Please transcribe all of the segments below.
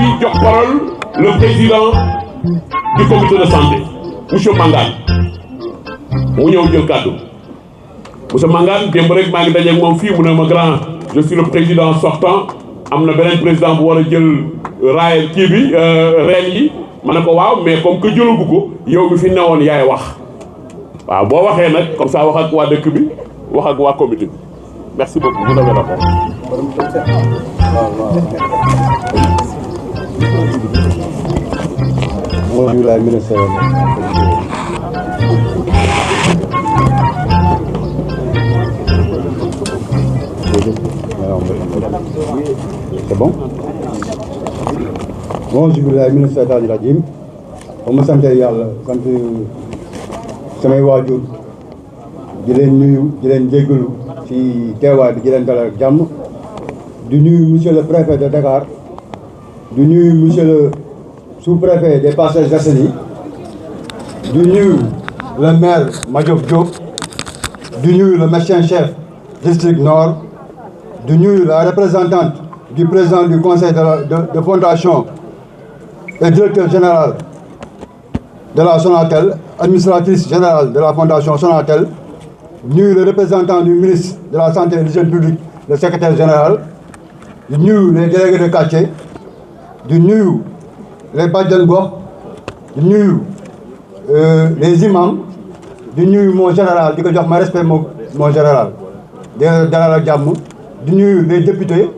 Le président du comité de santé, monsieur Mangane, mu ñëw jël kàddu monsieur Mangane démb rek maa ngi dajeeg moom fii mu ne ma grand je suis le président sortant am na beneen président bu war a jël raayal kii bi reen yi ma ne ko waaw mais comme que jëlagu ko yow mi fi newoon yaay wax waaw boo waxee nag comme ça wax ak waa dëkk bi wax ak waa comité bi merci beaucoup vous avez la parole. Bonjour, ministre. C'est bon? Bonjour, ministre Tadi Radim. On me sentait yàlla sant samay waajur di leen nuyu di leen jéggalu ci teewaay bi di leen dalal ak jàmm di nuyu monsieur le préfet de Dakar di nuyu monsieur le sous-préfet des Parcelles Assainies di nuyu le maire Madiop Diop di nuyu le médecin-chef district Nord di nuyu la représentante du président du conseil de fondation et directeur général de la Sonatel, administratrice générale de la fondation Sonatel, di nuyu le représentant du ministre de la santé et de l'hygiène publique, le secrétaire général, di nuyu les délégués de quartier, di nuyu les bajjan gox di nuyu les imams di nuyu mon général di ko jox ma respect mon général di dalal ak jàmm di nuyu les députés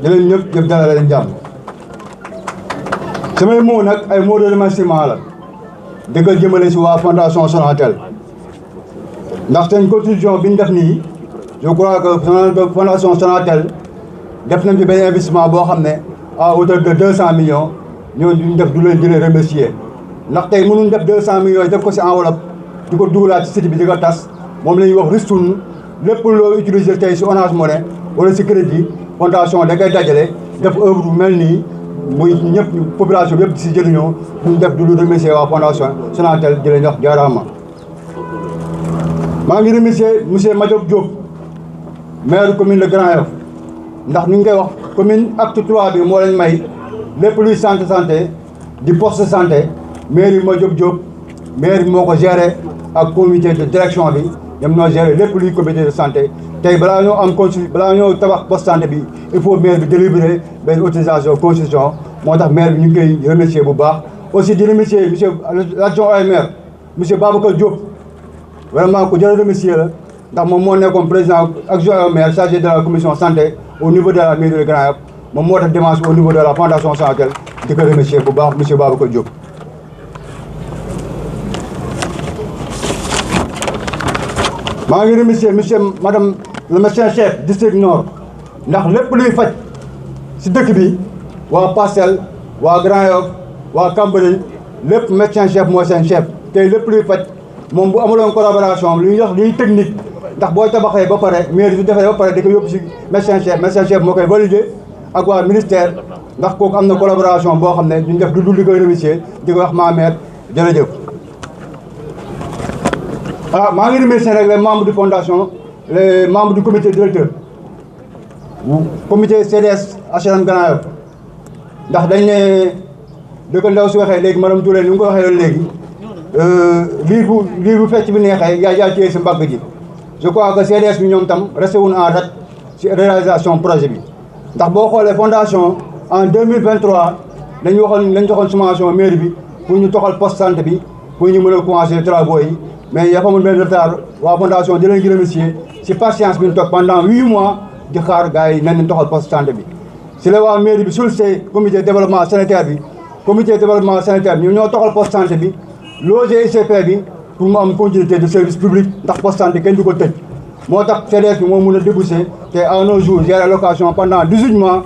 di leen ñëpp dalal leen jàmm samay mots nag ay mots de remerciement la di ko jëmale si waa fondation Sonatel ndax seen contribution bi ñu def nii je crois que fondation Sonatel def nañ ci benn investissement boo xam ne à hauteur de 200 millions ñooñu duñ def du leen di leen remercier ndax tey mënuñ def 200 millions yi def ko si enveloppe di ko dugalaat ci site bi di ko tas moom la ñuy wax ristourne lépp loo utiliser tey si Orange Money wala si crédit fondation da koy dajale def œuvre bu mel nii muy ñëpp population bi yëpp di si jëriñoo duñ def du lu remercier waa fondation Sonatel di leen wax jaaraama. maa ngi remercier monsieur Madiop Diop maire commune de Grand Yoff ndax ñu ngi koy wax commune acte 3 bi moo leen may lépp luy santé di poste de santé mairie Madiop Diop maire moo ko géré ak comité de direction bi ñoom ñoo géré lépp luy comité de santé tey balaa ñoo am balaa ñoo tabax poste santé bi il faut maire bi délibéré benn autorisation construction moo tax maire bi ñu ngi koy remercier bu baax aussi di remercier monsieur l'adjoint au maire monsieur Babacar Diop vraiment ku jërë remercier la ndax moom moo nekkoon président adjoint au maire chargé de la commission santé au niveau de la mairie de Grand Yoff moom moo tax démarche au niveau de la fondation Sonatel di ko remercier bu baax monsieur Babacar Diop. maa ngi remercier monsieur madame le médecin chef district Nord ndax lépp luy faj si dëkk bi waa Parcelles waa Grand Yoff waa Cambérène lépp médecin chef mooy seen chef tey lépp luy faj moom bu amuloon collaboration li ñuy wax liy technique ndax boo tabaxee ba pare mairie su defee ba pare di ko yóbbu si médecin chef moo koy valider ak waa ministère ndax kooku am na collaboration boo xam ne duñ def du li koy remercier di ko wax ma mère jërëjëf. ah maa ngi remercier rek les membres de fondation les membres du comité directeur comité CDS HLM Grand Yoff ndax dañ ne dëkk ndaw si waxee léegi madame Touré ni mu ko waxee léegi lii bu fecc bi neexee yaa téye si mbagg ji. Je crois que CDS bi ñoom tam resté wuñ en date ci réalisation projet bi ndax boo xoolee fondation en 2023 lañ joxoon sommation mairie bi pour ñu toxal poste santé bi pour ñu mën a commencer travaux yi mais yaa xamul benn retard waa fondation di leen di remercier ci patience bi ñu toog pendant 8 mois di xaar gars yi nañ leen toxal poste santé bi. si la waa mairie bi sollicité comité développement sanitaire bi ñu ñoo toxal poste santé bi loger ICP bi pour mu am continuité de service public ndax poste santé kenn du ko tëj moo tax CDS bi moo mun a déboucher te à nos jours gérer location pendant 18 mois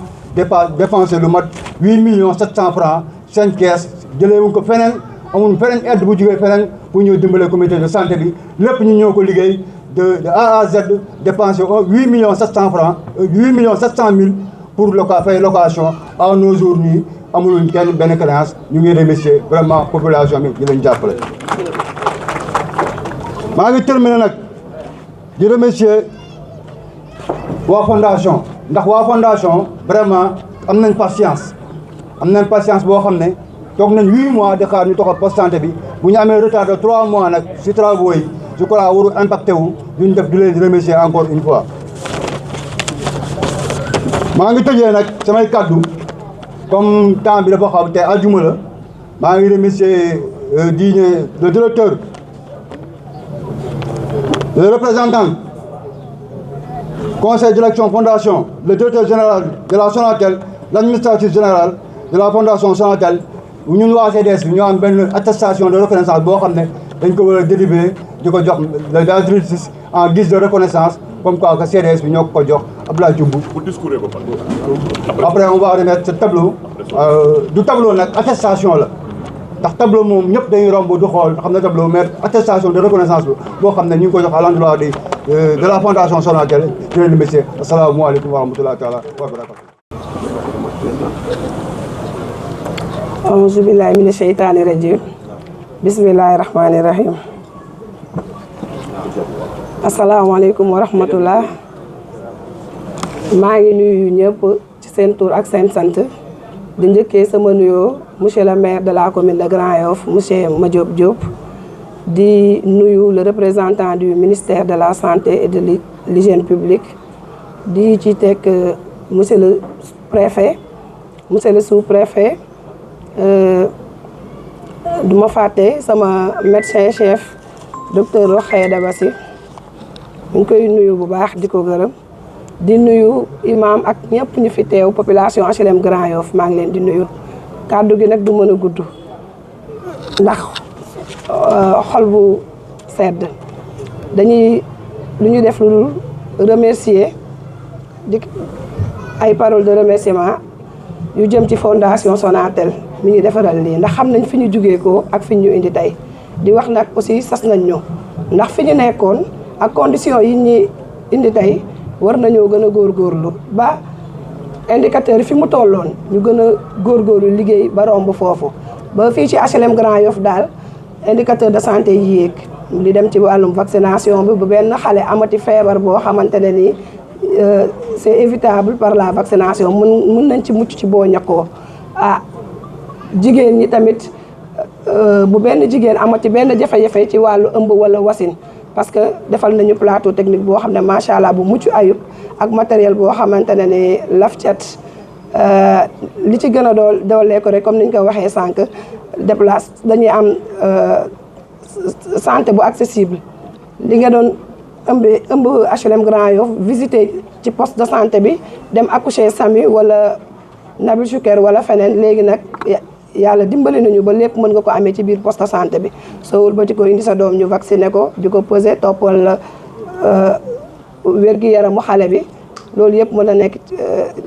dépensé lu mat 8 700 000 francs seen kees jëlee wuñ ko feneen amuñ feneen aide bu jógee feneen pour ñëw dimbale comité de santé bi lépp ñu ñëw ko liggéey de A à Z dépensé 8 700 000 francs 8 700 000 pour fay location à nos jours nii amuluñ kenn benn créance ñu ngi remercier vraiment population bi di leen jàppale. maa ngi terminé nag di remercier waa fondation ndax waa fondation vraiment am nañ patience boo xam ne toog nañ 8 mois di xaar ñu toxal poste santé bi bu ñu amee retard de 3 mois nag si travaux yi je crois waru impacté wu duñ def di leen di remercier encore une fois. maa ngi tëjee nag samay kàddu comme temps bi dafa xaw te àjjuma la maa ngi remercier le directeur. Le représentant conseil d'élection fondation, le directeur général de la Sonatel, l'administratif général de la fondation Sonatel, ñun waa CDS bi ñoo am benn attestation de reconnaissance boo xam ne dañ ko war a dérivé di ko jox la directrice en guise de reconnaissance comme quoi que CDS bi ñoo ko jox Abdoulaye Thioub. Après on va remettre ce tableau du tableau nag attestation la. ndax tableau moom ñëpp dañuy romb du xool xam ne tableau mais attestation de reconnaissance bi boo xam ne ñu ngi ko jox à l'endroit de la fondation Sonatel di leen remercier asalaamaaleykum wa rahmatullahi taala wa barakatu. auzu billahi mina sheytaani rajim bismillahi rahmani rahim asalaamaaleykum wa rahmatullah maa ngi nuyu ñëpp ci seen tur ak seen sant di njëkkee sama nuyoo monsieur le maire de la commune de Grand Yoff monsieur Madiop Diop di nuyu le représentant du ministère de la santé et de l'hygiène publique di ci teg monsieur le préfet monsieur le sous-préfet du ma fàtte sama médecin chef docteur Rokhaya Dabassi ñu ngi koy nuyu bu baax di ko gërëm di nuyu imam ak ñëpp ñu fi teew population HLM Grand Yoff maa ngi leen di nuyu kàddu gi nag du mën a gudd ndax xol bu sedd dañuy lu ñu def lu dul remercier di ay paroles de remerciement yu jëm ci fondation Sonatel mi ñu defaral lii ndax xam nañ fi ñu jugee ko ak fi ñu indi tey di wax nag aussi sas nañ ñu ndax fi ñu nekkoon ak conditions yi ñi indi tey war nañoo gën a góorgóorlu ba indicateur yi fi mu tolloon ñu gën a góorgóorlu liggéey ba romb foofu ba fii ci HLM Grand Yoff daal indicateur de santé yi yéeg li dem ci wàllum vaccination bi bu benn xale amati feebar boo xamante ne nii c'est évitable par la vaccination mun nañ ci mucc ci boo ñàkkoo jigéen ñi tamit bu benn jigéen amati benn jafe-jafe ci wàllu ëmb wala wasin parce que defal nañu plateau technique boo xam ne macha allah bu mucc ayub ak matériel boo xamante ne ni laf cat li ci gën a doolee ko rek comme niñ ko waxee sànq déplace dañuy am santé bu accessible li nga doon ëmb HLM Grand Yoff visiter ci poste de santé bi dem accoucher Sami wala Nabil Choucair wala feneen léegi nag yàlla dimbali nañu ba lépp mën nga ko amee ci biir poste de santé bi sowul ba ci ko indi sa doom ñu vacciner ko di ko peser toppal la wér-gi-yaramu xale bi loolu yëpp mën na nekk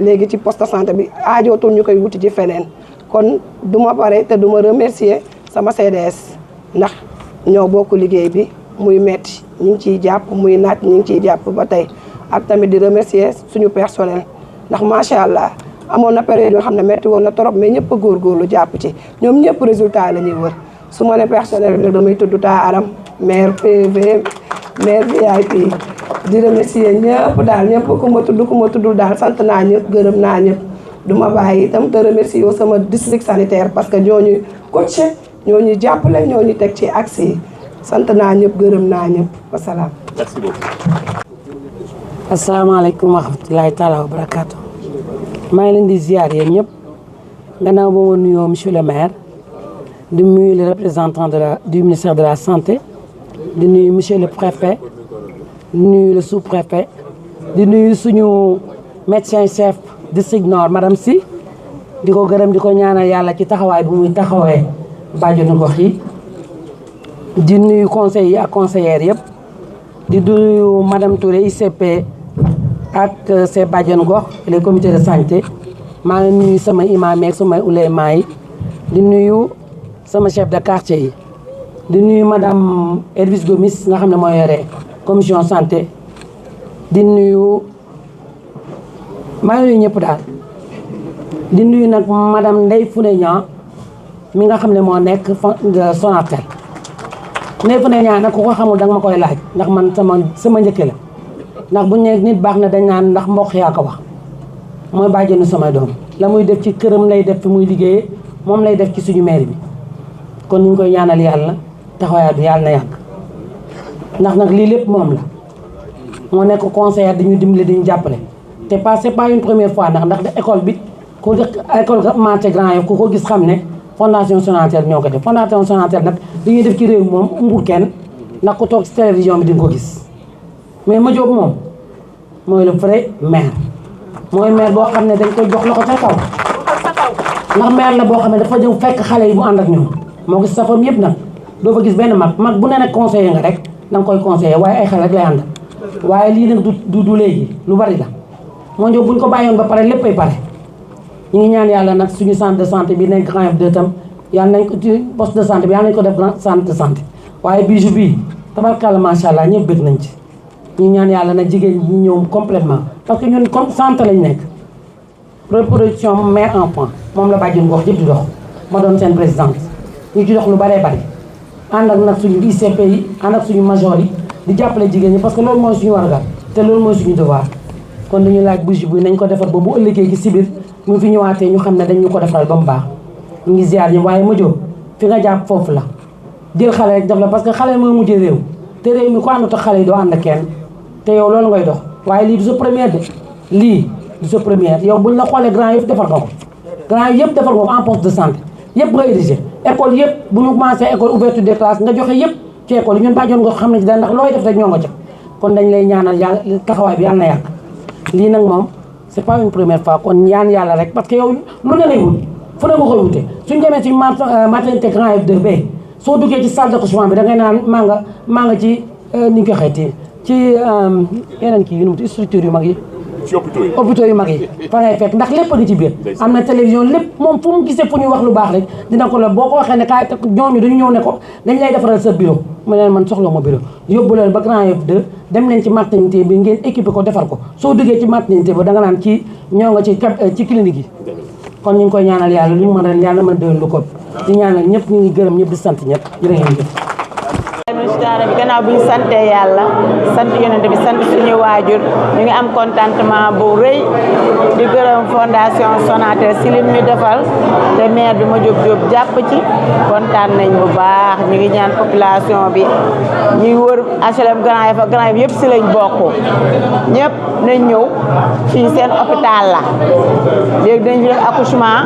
léegi ci poste de santé bi aajootul ñu koy wuti ci feneen kon du ma pare te du ma remercier sama CDS ndax ñoo bokk liggéey bi muy metti ñu ngi ciy jàpp muy naaj ñu ngi ciy jàpp ba tey ak tamit di remercier suñu personnel ndax macha allah amoon na période yoo xam ne metti woon na trop mais ñëpp a góorgóorlu jàpp ci ñoom ñëpp résultat la ñuy wër su ma ne personnel bi rek damay tudd taa aram maire PV maire VIP di remercier ñëpp daal ñëpp ku ma tuddul daal sant naa ñëpp gërëm naa ñëpp du ma bàyyi itam te remercier yow sama district sanitaire parce que ñooñu coaché ñoo ñu jàppale ñoo ñu teg ci axe yi sant naa ñëpp gërëm naa ñëpp wasalaam. merci beaucoup. asalaamaaleykum wa rahmatulahi taala wa barakaatu. maa ngi leen di ziar yéen ñëpp gannaaw ba ma nuyoo monsieur le maire di nuyu le représentant du ministère de la santé di nuyu monsieur le préfet di nuyu le sous-préfet di nuyu suñu médecin chef district nord madame Sy di ko gërëm di ko ñaanal yàlla ci taxawaay bu muy taxawee bàjjenu gox yi di nuyu conseils yi ak conseillères yëpp di nuyu madame Touré ICP ak ses bàjjenu gox les comités de santé maa ngi nuyu sama imam ak sama ulema yi di nuyu sama chef de quartier yi di nuyu madame Elvis Gomis nga xam ne moo yore commission santé di nuyu maa ngi nuyu ñëpp daal di nuyu nag madame Ndeye Fune Niang mi nga xam ne moo nekk Sonatel Ndeye Fune Niang nag ku ko xamul danga ma koy laaj ndax man sama njëkke la ndax bu ñu nee nit baax na dañ naan ndax mbokk yaa ko wax mooy bàjjenu samay doom la muy def ci këram lay def fi muy liggéeyee moom lay def ci suñu mairie bi kon ñu ngi koy ñaanal yàlla taxawaay bi yàlla na yàgg ndax nag lii lépp moom la moo nekk conseillère dañuy dimbali dañu jàppale te c'est pas une première fois ndax école bi ku école marché Grand Yoff ku ko gis xam ne fondation Sonatel ñoo ko def fondation Sonatel nag li ñuy def ci réew moom umbul kenn ndax ku toog ci télévision bi di nga ko gis mais Madiop moom mooy le vrai maire mooy maire boo xam ne dañ koy jox loxo ca kaw ndax maire la boo xam ne dafa ñëw fekk xale yi mu ànd ak ñoom moo gis safam yëpp nag doo fa gis benn mag bu ne nag conseiller nga rek da nga koy conseiller waaye ay xale rek lay ànd waaye lii nag du léegi lu bari la Madiop buñ ko bàyyoon ba pare léppay pare ñu ngi ñaan yàlla nag suñu centre de santé bi nekk Grand Yoff 2 tam yàlla nañ ko ci poste de santé bi yàlla nañ ko def grand centre de santé waaye bijou bii tabarkàlla macha allah ñëpp bëgg nañ ci ñu ñaan yàlla nag jigéen ñi ñëw complètement parce que ñun comme santé lañ nekk reproduction mère enfant moom la bàjjen gox yëpp di dox ma doon seen présidente ñu ci dox lu baree bari ànd ak nag suñu ICP yi ànd ak suñu major yi di jàppale jigéen ñi parce que loolu mooy suñu wargal te loolu mooy suñu devoir kon dañuy laaj bijou bi nañ ko defar ba bu ëllëgee gi si biir mu fi ñëwaatee ñu xam ne dañ ñu ko defaral ba mu baax ñu ngi ziar ñi waaye Madiop fi nga jàpp foofu la jël xale rek def la parce que xale mooy mujjee réew te réew mi ko àndut ak xale yi doo ànd kenn te yow loolu ngay dox waaye lii du sa première de lii du sa première yow buñ la xoolee Grand Yoff defar nga ko Grand Yoff yëpp defar nga ko en poste de santé yëpp nga érigé école yëpp bu ñu commencé école ouverture des classes nga joxe yëpp ci école yi ñun bàjjoon nga xam ne ci dara ndax looy def rek ñoo nga ca kon dañ lay ñaanal yàlla taxawaay bi yàlla na yàgg lii nag moom c'est pas une première fois kon ñaan yàlla rek parce que yow lu ne lay wut fu ne nga koy wute suñ demee ci maternité Grand Yoff 2 B soo duggee ci salle d'accouchement bi da ngay naan maa nga ci ni ñu ko xeeti ci yeneen kii yu nu structure yu mag yi ci hôpitaux yu mag yi fa ngay fekk ndax lépp a ngi ci biir am na télévision lépp moom fu mu gisee fu ñuy wax lu baax rek dina ko la boo ko waxee ne kaay ñooñu dañu ñëw ne ko dañ lay defaral sa bureau mu ne man soxla ma bureau yóbbu leen ba Grand Yoff 2 dem leen ci maternité bi ngeen équipé ko defar ko soo duggee ci maternité bi da nga naan ci ñoo nga ci clinique yi kon ñu ngi koy ñaanal yàlla lu ñu mën ren yàlla mën déwén lu ko di ñaanal ñëpp ñu ngi gërëm ñëpp di sant ñëpp jërë ngeen jëf bi gannaaw bi ñu sante yàlla sant yonent bi sant suñu waajur ñu ngi am contentement bu rëy di gërëm fondation Sonatel si lim ñu defal te maire bi Madiop Diop jàpp ci kontaan nañ bu baax ñu ngi ñaan population bi ñuy wër HLM Grand Yoff Grand Yoff yëpp si lañ bokk ñëpp nañ ñëw fii seen hôpital la léegi dañ fi def accouchement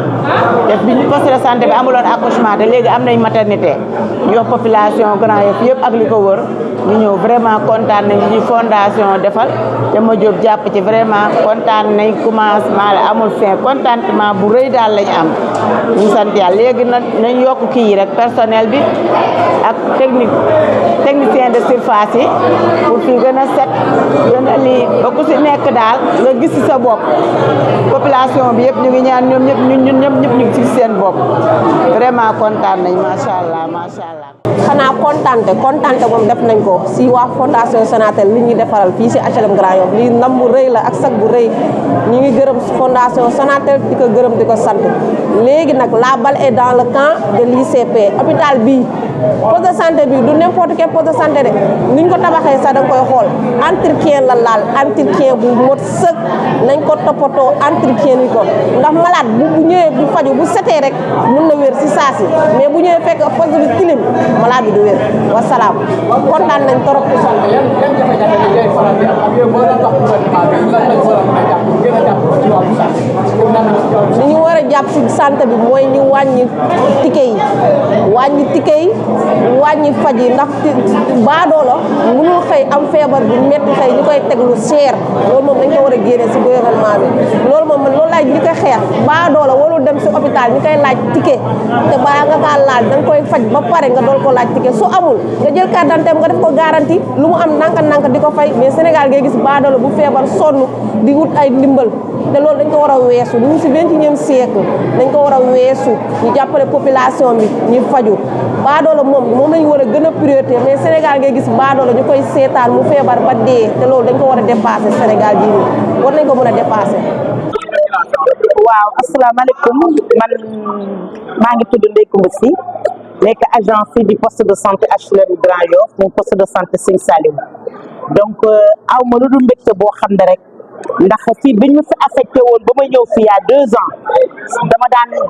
def bi ñu poste de santé bi amuloon accouchement te léegi am nañ maternité ñu wax population Grand Yoff yëpp ak li ko wër ñu ñëw vraiment kontaan nañ ci fondation defal te Madiop jàpp ci vraiment kontaan nañ commencement la amul fin contentement bu rëy daal lañ am ñu sant yàlla léegi nag nañ yokk kii yi rek personnel bi ak technicien de surface yi pour fii gën a set gën a lii ba ku si nekk daal nga gis ci sa bopp population bi yëpp ñu ngi ñaan ñoom ñëpp ñun ñëpp ñu ngi ci seen bopp vraiment kontaan nañ macha allah macha allah. xanaa kontante moom def nañ ko si waa fondation Sonatel li ñuy defaral fii si HLM Grand Yoff lii ndam bu rëy la ak sag bu rëy ñu ngi gërëm fondation Sonatel di ko gërëm di ko sant léegi nag la balle est dans le camp de l'ICP hôpital bii poste de santé bi du n'importe quel poste de santé de ni ñu ko tabaxee sax da nga koy xool entretien la laal entretien bu mot sëkk nañ ko toppatoo entretien ni ko ndax malade bu ñëwee bu faju bu setee rek mun na wér si saa si mais bu ñëwee fekk poste bi tilim malade bi du wér wasalaam kontaan nañ trop ci santé li ñu war a jàpp si santé bi mooy ñu wàññi ticket yi wàññi faj yi ndax baadoola mënul xëy am feebar bu metti xëy ñu koy teg lu cher loolu moom dañ ko war a génne si gouvernement bi loolu moom man loolu laaj ñu koy xeex baadoola warul dem si hôpital ñu koy laaj ticket te balaa nga kaa laaj da nga koy faj ba pare nga dool ko laaj ticket su amul nga jël carte d'identité nga def ko garantie lu mu am nanka di ko fay mais Sénégal ngay gis baadoola bu feebar sonn di wut ay ndimbal te loolu dañ ko war a weesu ñu ngi si 21e siècle dañ ko war a weesu ñu jàppale population bi ñu faju baadoola moom lañu war a gën a priorité mais Sénégal ngay gis baadoola ñu koy seetaan mu feebar ba dee te loolu dañ ko war a dépasser Sénégal bii nii war nañ ko mën a dépasser. waaw asalaamaaleykum man maa ngi tudd Ndeye Coumba Sy nekk agent fii du poste de santé HLM Grand Yoff mu poste de santé Sine Saliou donc aw ma lu dul mbégte boo xam ne rek ndax fii bi ñu fi affecté woon ba ma ñëw fii il y a 2 ans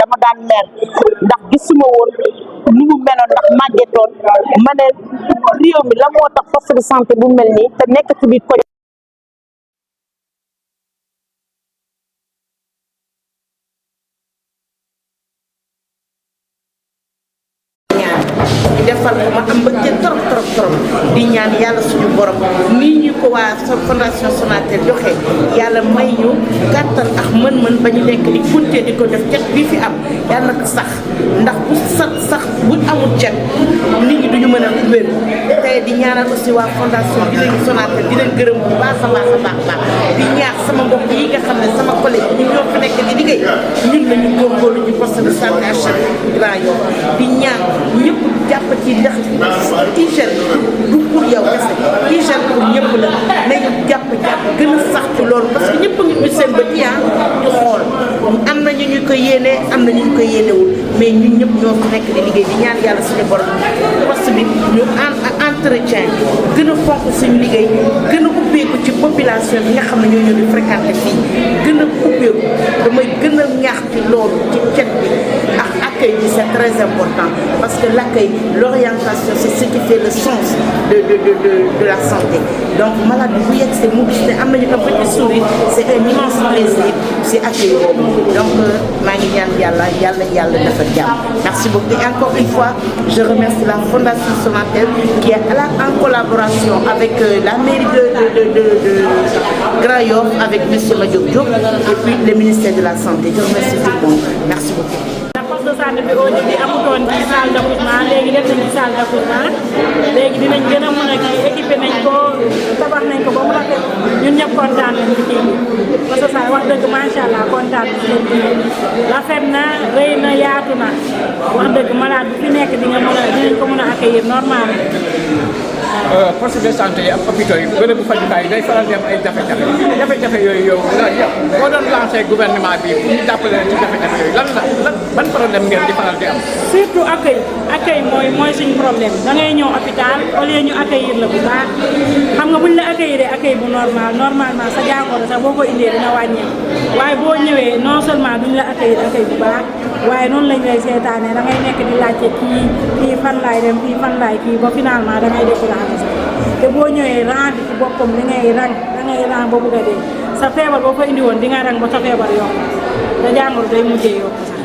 dama daan mer ndax gisuma woon ni mu meloon ndax màggetoon ma ne réew mi la moo tax poste de santé bu mel nii te nekk ci biir koñ defal ko ma am mbëgte trop di ñaan yàlla suñu borom nii ñu ko waa fondation Sonatel joxe yàlla may ñu gàttal ak mën-mën ba ñu nekk di funte di ko def cet bi fi am yàlla nag sax ndax bu sax bu amul cet nit ñi duñu mën a wér te di ñaanal aussi waa fondation di leen Sonatel di leen gërëm bu baax a baax di ñaax sama mbokk yi nga xam ne sama collègue ñu ñoo fi nekk di liggéey ñun lañu góorgóorlu ñu poste de santé HLM Grand Yoff di ñaan ñëpp jàpp ci ndax hygiène du pour yow kese hygiène pour ñëpp la nañu jàpp gën a sax ci loolu parce que ñëpp a ngi ñu seen bët yi di xool am na ñu koy yéene am na ñu koy yéenewul mais ñun ñëpp ñoo fi nekk di liggéey di ñaan yàlla suñu borom poste bi ñu entretien gën a fonk suñu liggéey gën a ubbeeku ci population bi nga xam ne ñoo ñëw di fréquenté fii gën a ubbeeku damay gën a ñaax ci loolu ci cet bi ak accueil bi c'est très important parce que l'accueil l'orientation c'est ce qui fait le sens de la santé donc malade bi bu yegg see mu gis ne am nañu un petit sourire c'est un immense plaisir si accueil boobu donc maa ngi ñaan yàlla dafa jàmm merci beaucoup et encore une fois je remercie la fondation Sonatel qui est là en collaboration avec la mairie de Grand Yoff avec monsieur Madiop Diop et puis le ministère de la santé je remercie tout le monde merci beaucoup. poste de santé bi au début amutoon ci salle d'accouchement léegi def nañ ci salle d'accouchement léegi dinañ gën a mën a kii équipé nañ ko tabax nañ ko ba mu rafet ñun ñëpp kontaan nañ ci kii bi poste de santé wax dëgg macha allah kontaan nañ ci rafet na rëy na yaatu na wax dëgg malade bi fi nekk dinañ ko mën a accueillir normal. poste de santé yi ak hôpitaux yi bërëbu fajukaay yi day faral di am ay jafe-jafe yooyu yow boo doon lancé gouvernement bi pour ñu jàppale leen ci jafe-jafe yooyu lan ban problème ngeen di faral di am. surtout accueil mooy suñu problème da ngay ñëw hôpital au lieu ñu accueillir la bu baax xam nga buñ la accueillir accueil bu normalement sa jàngoro sax boo ko indee dina wàññeeku waaye boo ñëwee non seulement duñ la accueillir accueil bu baax waaye noonu lañ lay seetaanee da ngay nekk di laajte kii fan laay dem kii fan laay kii ba finalement da ngay découragé sax te boo ñëwee rang bi ci boppam da ngay rang ba bugg a dee sa feebar boo ko indi woon di nga rang ba sa feebar yokku sa jàngoro day mujjee yokku sax